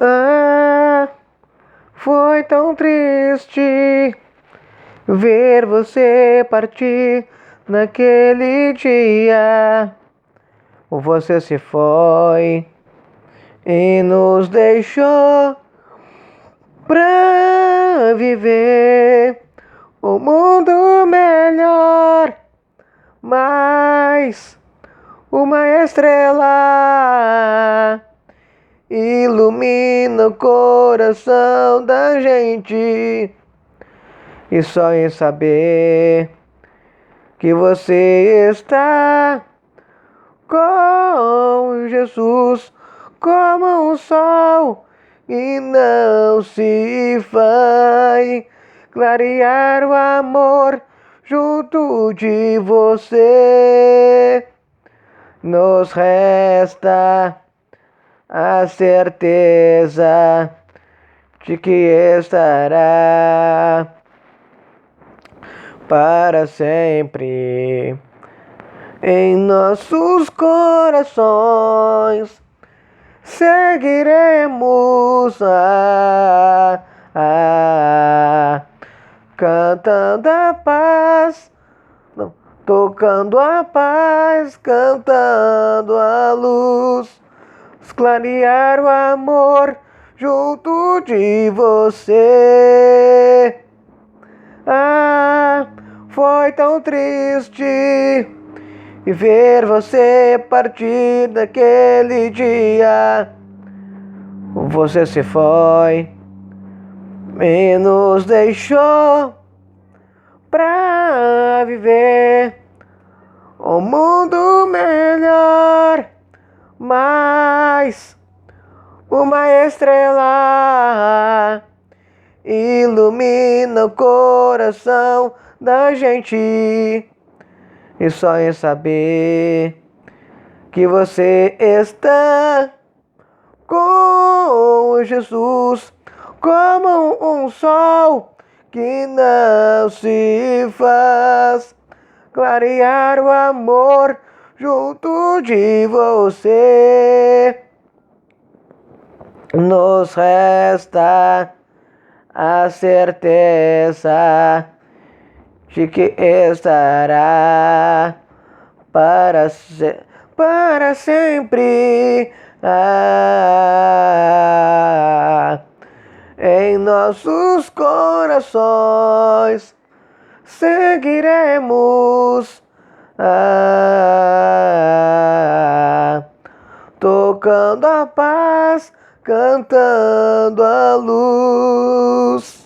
Ah, foi tão triste ver você partir naquele dia. Você se foi e nos deixou pra viver um mundo melhor. Mas uma estrela ilumina o coração da gente. E só em saber que você está com Jesus como um sol e não se vai clarear o amor junto de você. Nos resta a certeza de que estará para sempre em nossos corações. Seguiremos cantando a paz, não, tocando a paz, cantando a luz, clarear o amor junto de você. Ah, foi tão triste e ver você partir daquele dia. Você se foi e nos deixou pra viver um mundo melhor. Mas uma estrela ilumina o coração da gente. E só em saber que você está com Jesus como um sol que não se faz clarear o amor junto de você. Nos resta a certeza de que estará para sempre em nossos corações. Seguiremos tocando a paz, cantando a luz.